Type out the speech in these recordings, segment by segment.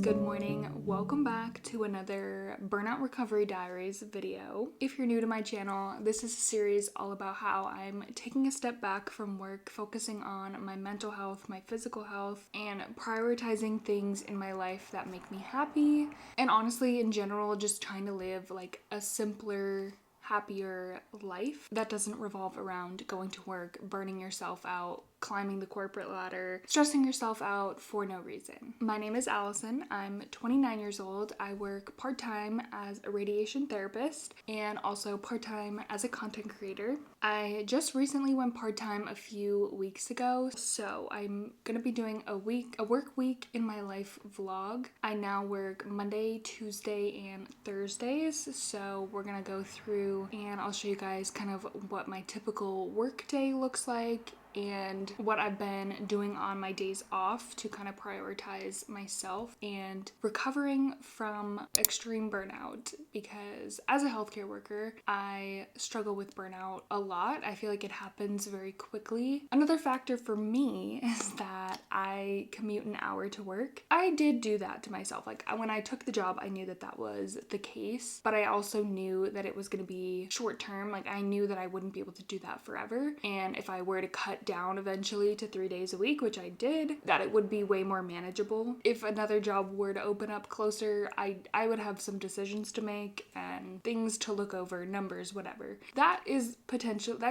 good morning. Welcome back to another Burnout Recovery Diaries video. If you're new to my channel, this is a series all about how I'm taking a step back from work, focusing on my mental health, my physical health, and prioritizing things in my life that make me happy. And honestly, in general, just trying to live like a simpler, happier life that doesn't revolve around going to work, burning yourself out, climbing the corporate ladder, stressing yourself out for no reason. My name is Allison. I'm 29 years old. I work part-time as a radiation therapist and also part-time as a content creator. I just recently went part-time a few weeks ago, so I'm gonna be doing a work week in my life vlog. I now work Monday, Tuesday, and Thursdays, so we're gonna go through and I'll show you guys kind of what my typical work day looks like and what I've been doing on my days off to kind of prioritize myself and recovering from extreme burnout, because as a healthcare worker, I struggle with burnout a lot. I feel like it happens very quickly. Another factor for me is that I commute an hour to work. I did do that to myself. Like when I took the job, I knew that that was the case, but I also knew that it was going to be short term. Like I knew that I wouldn't be able to do that forever. And if I were to cut down eventually to 3 days a week, which I did, that it would be way more manageable. If another job were to open up closer, I would have some decisions to make and things to look over, numbers, whatever. That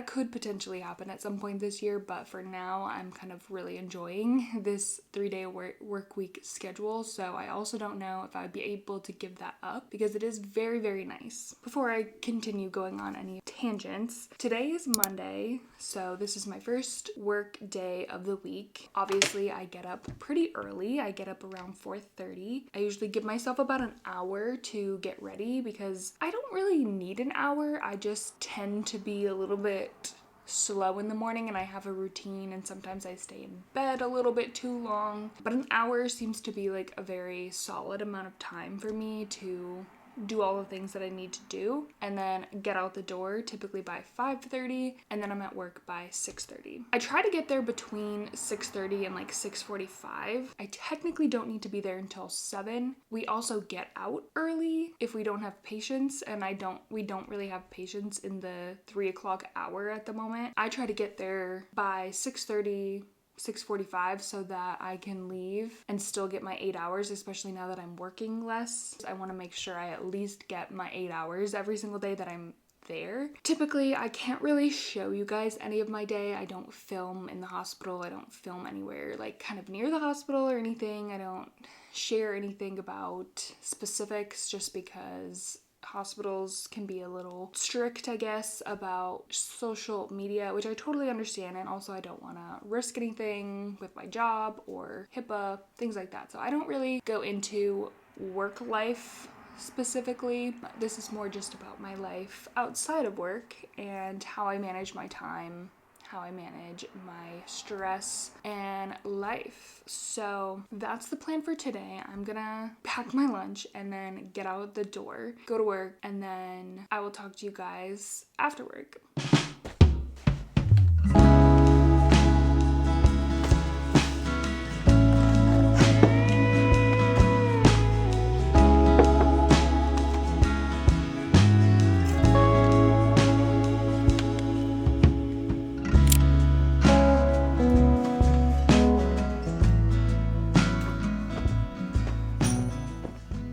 could potentially happen at some point this year, but for now I'm kind of really enjoying this 3-day work week schedule, so I also don't know if I'd be able to give that up because it is very, very nice. Before I continue going on any tangents, today is Monday, so this is my first work day of the week. Obviously, I get up pretty early. I get up around 4:30. I usually give myself about an hour to get ready because I don't really need an hour. I just tend to be a little bit slow in the morning and I have a routine, and sometimes I stay in bed a little bit too long. But an hour seems to be like a very solid amount of time for me to do all the things that I need to do and then get out the door typically by 5:30, and then I'm at work by 6:30. I try to get there between 6:30 and like 6:45. I technically don't need to be there until 7. We also get out early if we don't have patients, and we don't really have patients in the 3 o'clock hour at the moment. I try to get there by 6:30, 6:45 so that I can leave and still get my 8 hours, especially now that I'm working less. I want to make sure I at least get my 8 hours every single day that I'm there. Typically, I can't really show you guys any of my day. I don't film in the hospital. I don't film anywhere like kind of near the hospital or anything. I don't share anything about specifics just because hospitals can be a little strict, I guess, about social media, which I totally understand, and also I don't want to risk anything with my job or HIPAA, things like that. So I don't really go into work life specifically. This is more just about my life outside of work and how I manage my time, how I manage my stress and life. So that's the plan for today. I'm gonna pack my lunch and then get out the door, go to work, and then I will talk to you guys after work.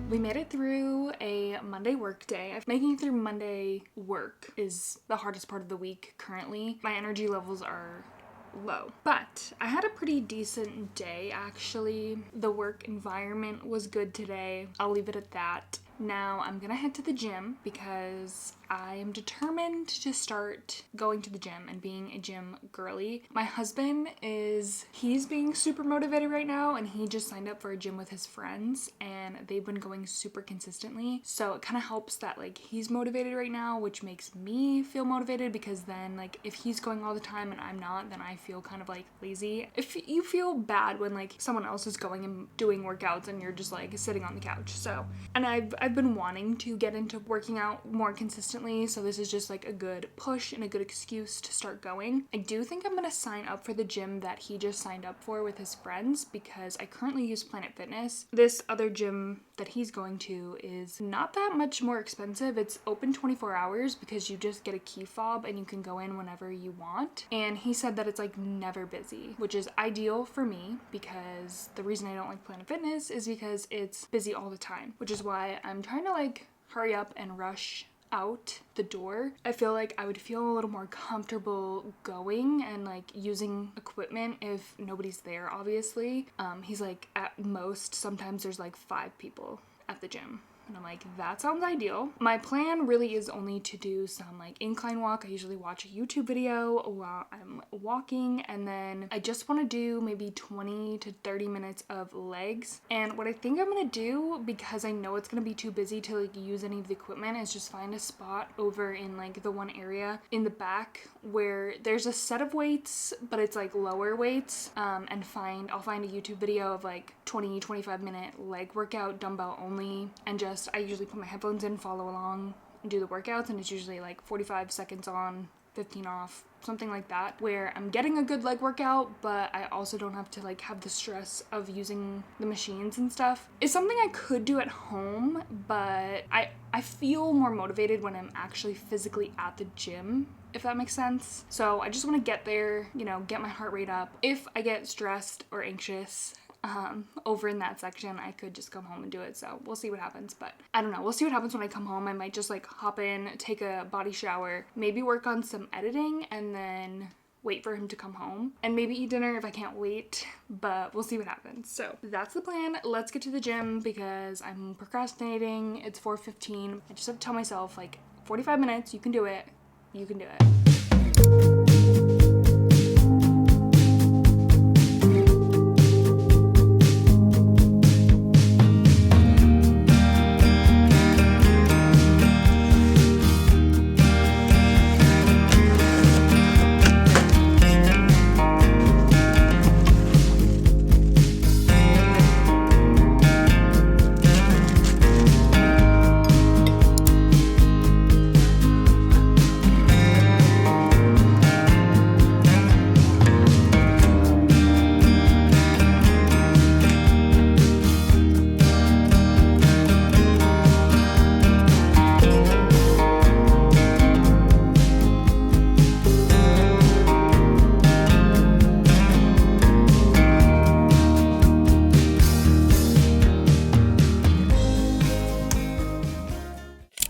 We made it through a Monday work day. Making it through Monday work is the hardest part of the week currently. My energy levels are low, but I had a pretty decent day actually. The work environment was good today. I'll leave it at that. Now I'm gonna head to the gym because I am determined to start going to the gym and being a gym girly. My husband he's being super motivated right now, and he just signed up for a gym with his friends and they've been going super consistently. So it kind of helps that like he's motivated right now, which makes me feel motivated, because then like if he's going all the time and I'm not, then I feel kind of like lazy. If you feel bad when like someone else is going and doing workouts and you're just like sitting on the couch. So, and I've I've been wanting to get into working out more consistently, so this is just like a good push and a good excuse to start going. I do think I'm gonna sign up for the gym that he just signed up for with his friends because I currently use Planet Fitness. This other gym that he's going to is not that much more expensive. It's open 24 hours because you just get a key fob and you can go in whenever you want. And he said that it's like never busy, which is ideal for me because the reason I don't like Planet Fitness is because it's busy all the time, which is why I'm trying to like hurry up and rush out the door. I feel like I would feel a little more comfortable going and like using equipment if nobody's there, obviously. He's like, at most, sometimes there's like 5 people at the gym. And I'm like, that sounds ideal. My plan really is only to do some like incline walk. I usually watch a YouTube video while I'm walking, and then I just want to do maybe 20 to 30 minutes of legs. And what I think I'm gonna do, because I know it's gonna be too busy to like use any of the equipment, is just find a spot over in like the one area in the back where there's a set of weights, but it's like lower weights, and I'll find a YouTube video of like 20-25 minute leg workout, dumbbell only, and just I usually put my headphones in, follow along, and do the workouts, and it's usually like 45 seconds on, 15 off, something like that, where I'm getting a good leg workout, but I also don't have to like have the stress of using the machines and stuff. It's something I could do at home, but I feel more motivated when I'm actually physically at the gym, if that makes sense. So I just want to get there, you know, get my heart rate up. If I get stressed or anxious over in that section, I could just come home and do it. So we'll see what happens, but I don't know. We'll see what happens when I come home. I might just like hop in, take a body shower, maybe work on some editing, and then wait for him to come home and maybe eat dinner if I can't wait, but we'll see what happens. So that's the plan. Let's get to the gym because I'm procrastinating. It's 4:15. I just have to tell myself like 45 minutes, you can do it. You can do it.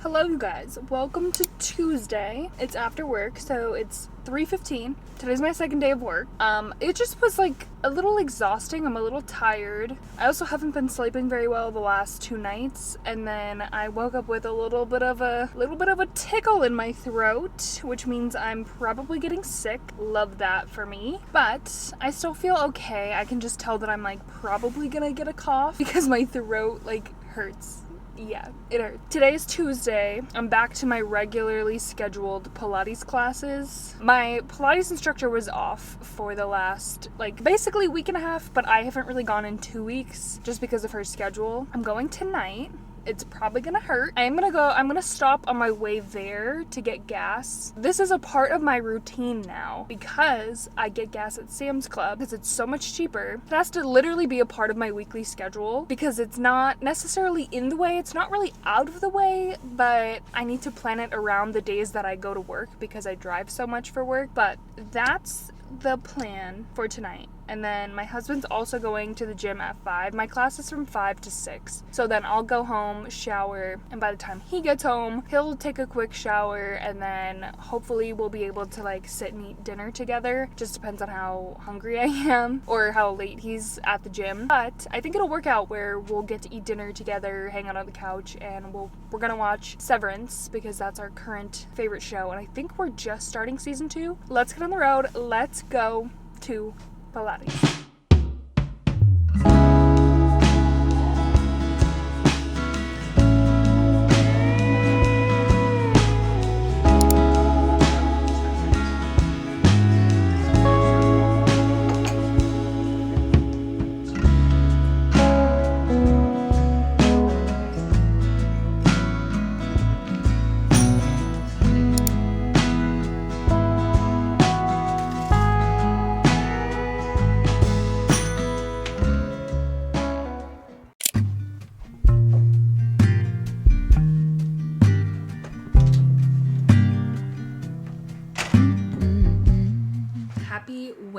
Hello you guys, welcome to Tuesday. It's after work, so it's 3:15. Today's my second day of work. It just was like a little exhausting. I'm a little tired. I also haven't been sleeping very well the last 2 nights, and then I woke up with a little bit of a tickle in my throat, which means I'm probably getting sick. Love that for me. But I still feel okay. I can just tell that I'm like probably gonna get a cough because my throat like hurts. Yeah, it hurts. Today is Tuesday. I'm back to my regularly scheduled Pilates classes. My Pilates instructor was off for the last, like, basically week and a half, but I haven't really gone in 2 weeks just because of her schedule. I'm going tonight. It's probably gonna hurt. I'm gonna stop on my way there to get gas. This is a part of my routine now because I get gas at Sam's Club because it's so much cheaper. It has to literally be a part of my weekly schedule because it's not necessarily in the way. It's not really out of the way, but I need to plan it around the days that I go to work because I drive so much for work. But that's the plan for tonight. And then my husband's also going to the gym at 5. My class is from 5 to 6. So then I'll go home, shower, and by the time he gets home, he'll take a quick shower, and then hopefully we'll be able to like sit and eat dinner together. Just depends on how hungry I am or how late he's at the gym. But I think it'll work out where we'll get to eat dinner together, hang out on the couch, and we're gonna watch Severance because that's our current favorite show. And I think we're just starting season 2. Let's get on the road. Let's go to Pilates.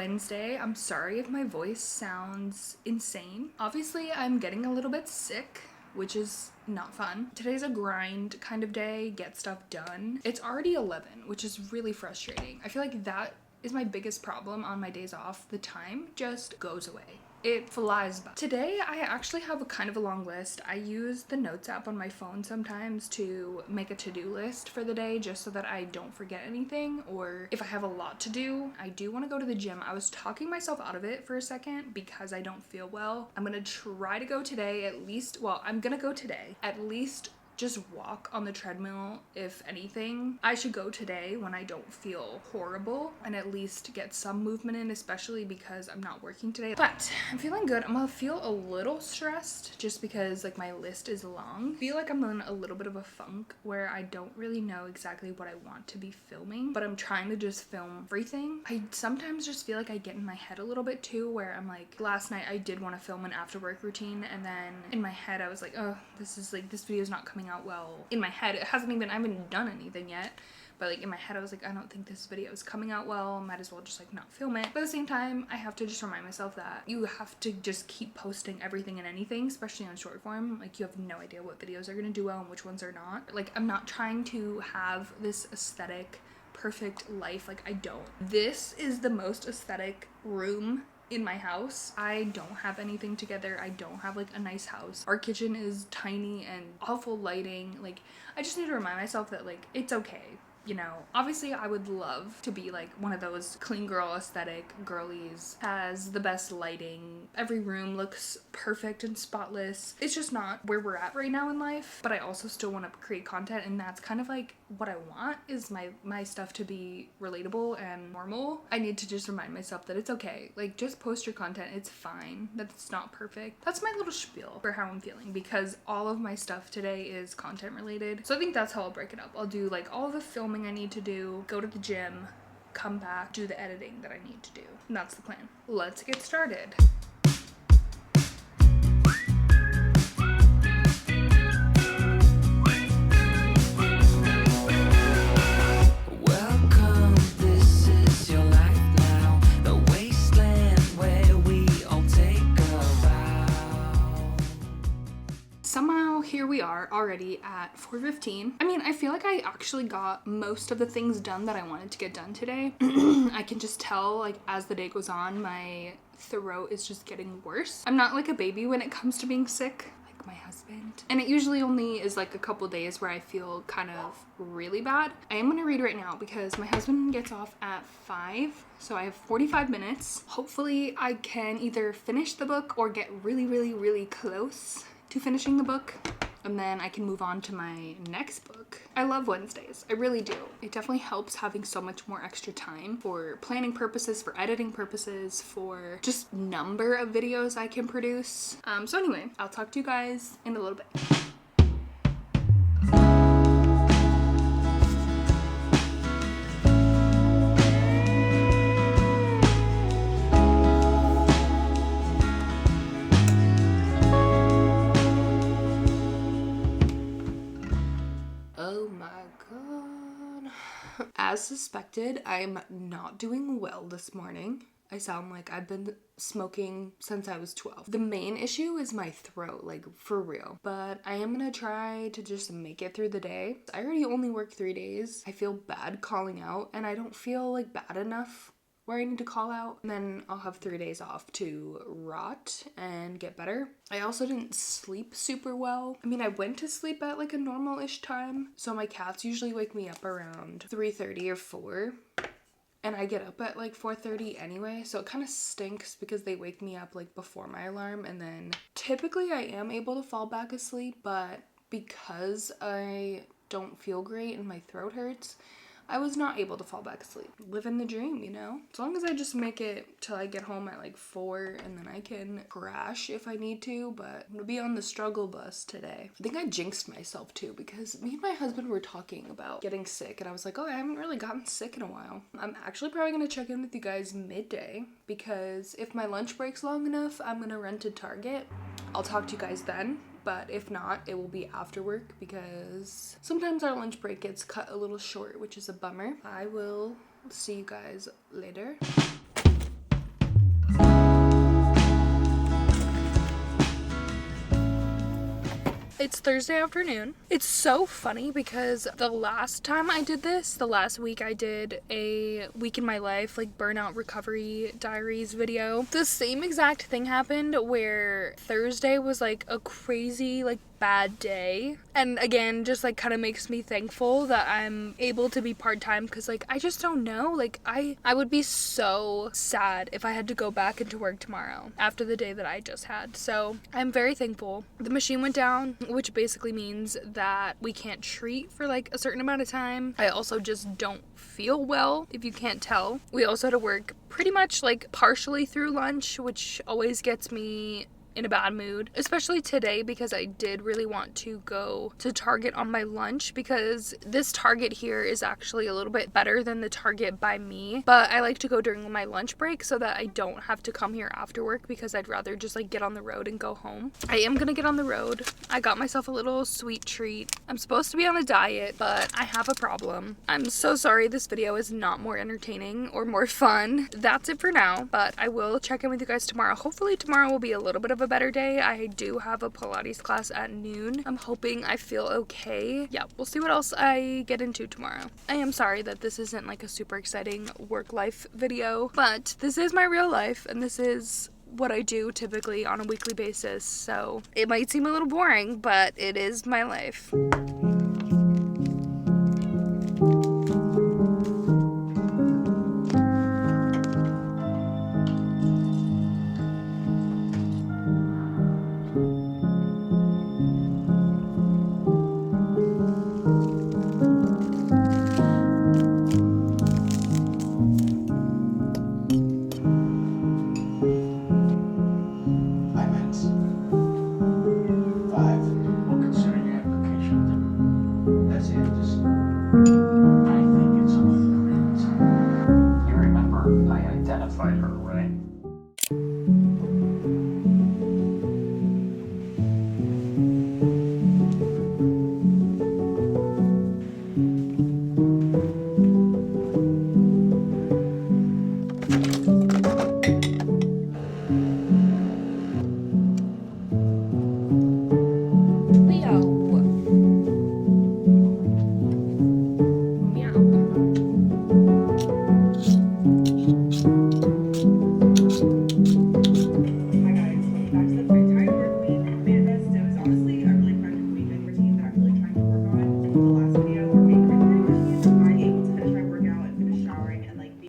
Wednesday. I'm sorry if my voice sounds insane. Obviously, I'm getting a little bit sick, which is not fun. Today's a grind kind of day, get stuff done. It's already 11, which is really frustrating. I feel like that is my biggest problem on my days off. The time just goes away. It flies by. Today, I actually have a kind of a long list. I use the notes app on my phone sometimes to make a to-do list for the day just so that I don't forget anything, or if I have a lot to do. I do want to go to the gym. I was talking myself out of it for a second because I don't feel well. I'm gonna try to go today at least. Well, I'm gonna go today. At least just walk on the treadmill. If anything, I should go today when I don't feel horrible and at least get some movement in, especially because I'm not working today. But I'm feeling good. I'm gonna feel a little stressed just because like my list is long. I feel like I'm in a little bit of a funk where I don't really know exactly what I want to be filming, but I'm trying to just film everything. I sometimes just feel like I get in my head a little bit too, where I'm like, last night I did want to film an after work routine, and then in my head I was like, oh, this video is not coming out well. In my head, I haven't done anything yet, but like in my head I was like, I don't think this video is coming out well, might as well just like not film it. But at the same time, I have to just remind myself that you have to just keep posting everything and anything, especially on short form. Like, you have no idea what videos are gonna do well and which ones are not. Like, I'm not trying to have this aesthetic perfect life. Like, I don't. This is the most aesthetic room in my house. I don't have anything together. I don't have like a nice house. Our kitchen is tiny and awful lighting. Like, I just need to remind myself that like it's okay. You know, obviously I would love to be like one of those clean girl aesthetic girlies, has the best lighting, every room looks perfect and spotless. It's just not where we're at right now in life, but I also still want to create content, and that's kind of like what I want, is my stuff to be relatable and normal. I need to just remind myself that it's okay. Like, just post your content. It's fine that it's not perfect. That's my little spiel for how I'm feeling, because all of my stuff today is content related. So I think that's how I'll break it up. I'll do like all the filming I need to do, go to the gym, come back, do the editing that I need to do. And that's the plan. Let's get started. Here we are already at 4:15. I mean, I feel like I actually got most of the things done that I wanted to get done today. I can just tell, like, as the day goes on, my throat is just getting worse. I'm not like a baby when it comes to being sick, like my husband. And it usually only is like a couple days where I feel kind of really bad. I am gonna read right now because my husband gets off at 5. So I have 45 minutes. Hopefully I can either finish the book or get really, really, really close to finishing the book, and then I can move on to my next book. I love Wednesdays. I really do. It definitely helps having so much more extra time for planning purposes, for editing purposes, for just number of videos I can produce. So anyway, I'll talk to you guys in a little bit. As suspected, I'm not doing well this morning. I sound like I've been smoking since I was 12. The main issue is my throat, like for real. But I am gonna try to just make it through the day. I already only work 3 days. I feel bad calling out, and I don't feel like bad enough where I need to call out. And then I'll have 3 days off to rot and get better. I also didn't sleep super well. I mean, I went to sleep at like a normal-ish time. So my cats usually wake me up around 3:30 or 4. And I get up at like 4:30 anyway. So it kind of stinks because they wake me up like before my alarm. And then typically I am able to fall back asleep. But because I don't feel great and my throat hurts, I was not able to fall back asleep. Living the dream, you know? As long as I just make it till I get home at like 4, and then I can crash if I need to, but I'm gonna be on the struggle bus today. I think I jinxed myself too, because me and my husband were talking about getting sick, and I was like, oh, I haven't really gotten sick in a while. I'm actually probably gonna check in with you guys midday, because if my lunch break's long enough, I'm gonna rent a Target. I'll talk to you guys then. But if not, it will be after work, because sometimes our lunch break gets cut a little short, which is a bummer. I will see you guys later. It's Thursday afternoon. It's so funny because the last time I did this, the last week I did a week in my life, like burnout recovery diaries video. The same exact thing happened where Thursday was like a crazy, like bad day. And again, just like kind of makes me thankful that I'm able to be part-time because like I just don't know. Like I would be so sad if I had to go back into work tomorrow after the day that I just had. So I'm very thankful. The machine went down, which basically means that we can't treat for like a certain amount of time. I also just don't feel well, if you can't tell. We also had to work pretty much like partially through lunch, which always gets me in a bad mood, especially today because I did really want to go to Target on my lunch because this Target here is actually a little bit better than the Target by me, but I like to go during my lunch break so that I don't have to come here after work because I'd rather just like get on the road and go home. I am gonna get on the road. I got myself a little sweet treat. I'm supposed to be on a diet, but I have a problem. I'm so sorry this video is not more entertaining or more fun. That's it for now, but I will check in with you guys tomorrow. Hopefully tomorrow will be a little bit of a better day. I do have a Pilates class at noon. I'm hoping I feel okay. Yeah, we'll see what else I get into tomorrow. I am sorry that this isn't like a super exciting work life video, but this is my real life and this is what I do typically on a weekly basis. So it might seem a little boring, but it is my life.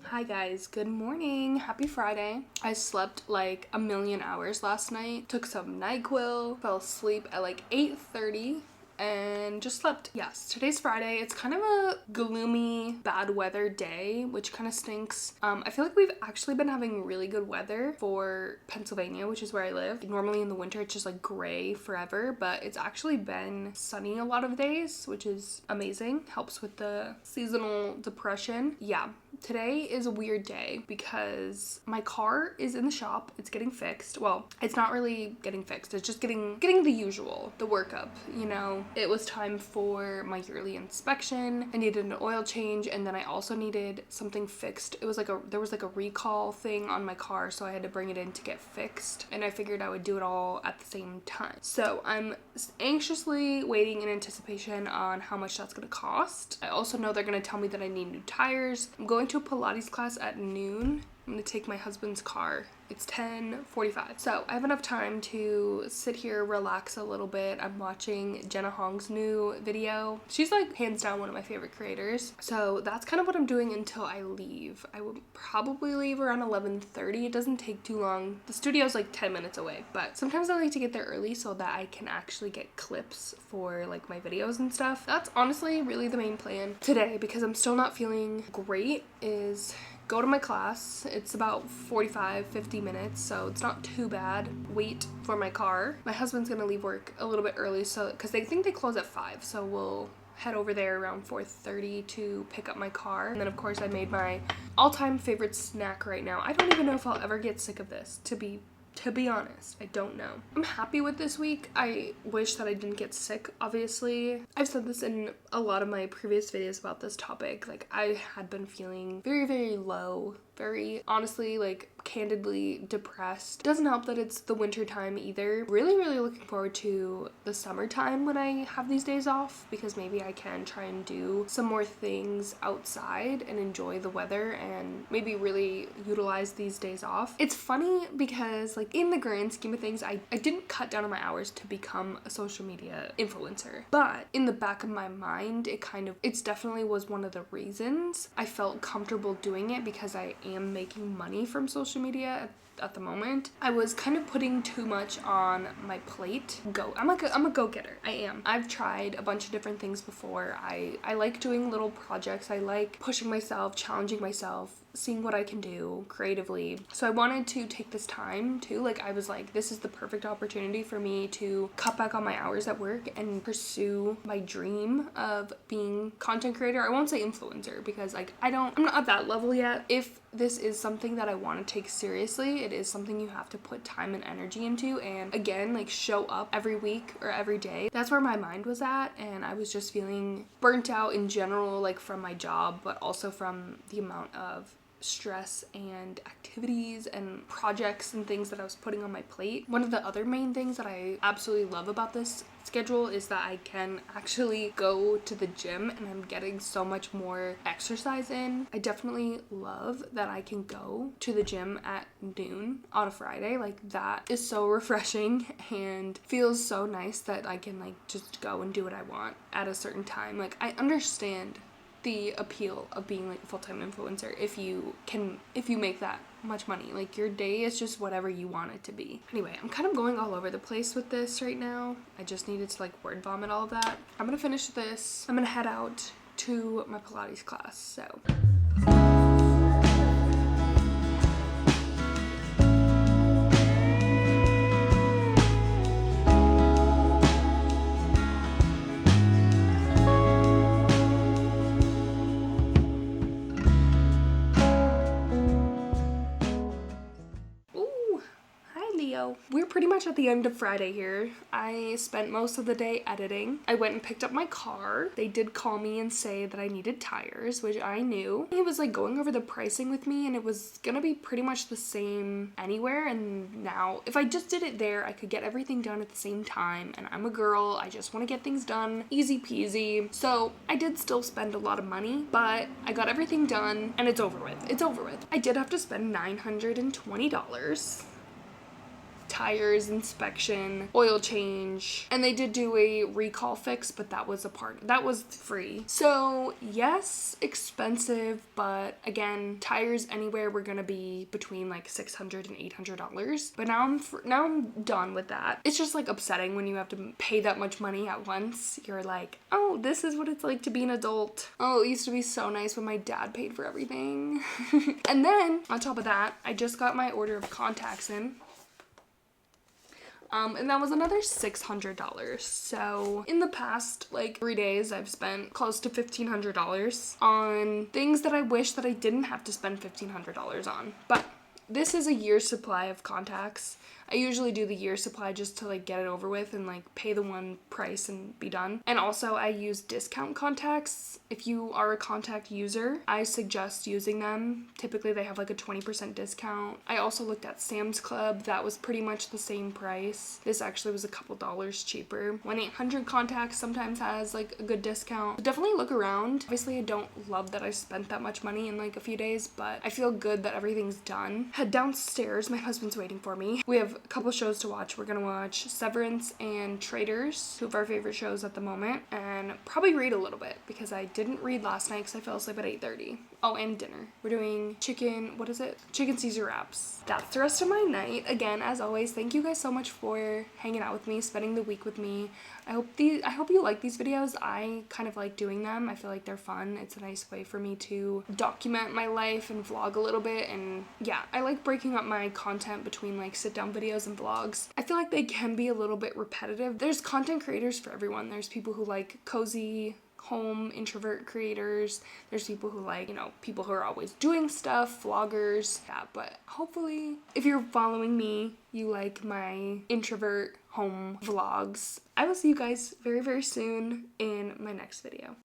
Hi guys, good morning. Happy Friday. I slept like a million hours last night. Took some NyQuil, fell asleep at like 8:30 and just slept. Yes, today's Friday. It's kind of a gloomy, bad weather day, which kind of stinks. I feel like we've actually been having really good weather for Pennsylvania, which is where I live. Normally in the winter, it's just like gray forever, but it's actually been sunny a lot of days, which is amazing. Helps with the seasonal depression. Yeah. Today is a weird day because my car is in the shop. It's getting fixed. Well, it's not really getting fixed. It's just getting the usual, the workup, you know. It was time for my yearly inspection. I needed an oil change and then I also needed something fixed. It was like there was like a recall thing on my car, so I had to bring it in to get fixed, and I figured I would do it all at the same time. So I'm anxiously waiting in anticipation on how much that's gonna cost. I also know they're gonna tell me that I need new tires. I'm going to a Pilates class at noon. I'm gonna take my husband's car. It's 10:45. So I have enough time to sit here, relax a little bit. I'm watching Jenna Hong's new video. She's like hands down one of my favorite creators. So that's kind of what I'm doing until I leave. I would probably leave around 11:30. It doesn't take too long. The studio's like 10 minutes away, but sometimes I like to get there early so that I can actually get clips for like my videos and stuff. That's honestly really the main plan today because I'm still not feeling great is go to my class. It's about 45-50 minutes, so it's not too bad. Wait for my car. My husband's gonna leave work a little bit early, so because they think they close at 5, so we'll head over there around 4:30 to pick up my car. And then of course I made my all-time favorite snack right now. I don't even know if I'll ever get sick of this, to be honest. I don't know. I'm happy with this week. I wish that I didn't get sick, obviously. I've said this in a lot of my previous videos about this topic. Like, I had been feeling very, very low, very honestly like candidly depressed. Doesn't help that it's the winter time either. Really looking forward to the summertime when I have these days off, because maybe I can try and do some more things outside and enjoy the weather and maybe really utilize these days off. It's funny because like in the grand scheme of things, I didn't cut down on my hours to become a social media influencer, but in the back of my mind, it's definitely was one of the reasons I felt comfortable doing it, because I am making money from social media at the moment. I was kind of putting too much on my plate. I'm a go-getter. I am. I've tried a bunch of different things before. I like doing little projects. I like pushing myself, challenging myself, seeing what I can do creatively. So I wanted to take this time too. Like I was like, this is the perfect opportunity for me to cut back on my hours at work and pursue my dream of being content creator. I won't say influencer because like I'm not at that level yet. If this is something that I want to take seriously, it is something you have to put time and energy into, and again, like show up every week or every day. That's where my mind was at, and I was just feeling burnt out in general, like from my job, but also from the amount of stress and activities and projects and things that I was putting on my plate. One of the other main things that I absolutely love about this schedule is that I can actually go to the gym, and I'm getting so much more exercise in. I definitely love that I can go to the gym at noon on a Friday. Like that is so refreshing and feels so nice that I can like just go and do what I want at a certain time. Like I understand the appeal of being like a full-time influencer if you make that much money. Like your day is just whatever you want it to be. Anyway, I'm kind of going all over the place with this right now. I just needed to like word vomit all of that. I'm gonna finish this. I'm gonna head out to my Pilates class. So we're pretty much at the end of Friday here. I spent most of the day editing. I went and picked up my car. They did call me and say that I needed tires, which I knew. He was like going over the pricing with me, and it was gonna be pretty much the same anywhere. And now if I just did it there, I could get everything done at the same time. And I'm a girl. I just want to get things done easy peasy. So I did still spend a lot of money, but I got everything done and it's over with. It's over with. I did have to spend $920. Tires, inspection, oil change, and they did do a recall fix, but that was free. So yes, expensive, but again, tires anywhere were gonna be between like $600 and $800. But now I'm done with that. It's just like upsetting when you have to pay that much money at once. You're like, oh, this is what it's like to be an adult. Oh, it used to be so nice when my dad paid for everything. And then on top of that, I just got my order of contacts in. And that was another $600. So in the past like 3 days, I've spent close to $1,500 on things that I wish that I didn't have to spend $1,500 on. But this is a year's supply of contacts. I usually do the year supply just to like get it over with and like pay the one price and be done. And also I use discount contacts. If you are a contact user, I suggest using them. Typically they have like a 20% discount. I also looked at Sam's Club. That was pretty much the same price. This actually was a couple dollars cheaper. 1-800 contacts sometimes has like a good discount. But definitely look around. Obviously I don't love that I spent that much money in like a few days, but I feel good that everything's done. Head downstairs. My husband's waiting for me. We have a couple shows to watch. We're gonna watch Severance and Traitors, two of our favorite shows at the moment, and probably read a little bit because I didn't read last night because I fell asleep at 8:30. Oh, and dinner. We're doing chicken Caesar wraps. That's the rest of my night. Again, as always, thank you guys so much for hanging out with me, spending the week with me. I hope you like these videos. I kind of like doing them. I feel like they're fun. It's a nice way for me to document my life and vlog a little bit. And yeah, I like breaking up my content between like sit down videos and vlogs. I feel like they can be a little bit repetitive. There's content creators for everyone. There's people who like cozy home introvert creators. There's people who like, people who are always doing stuff, vloggers, yeah. But hopefully if you're following me, you like my introvert home vlogs. I will see you guys very, very soon in my next video.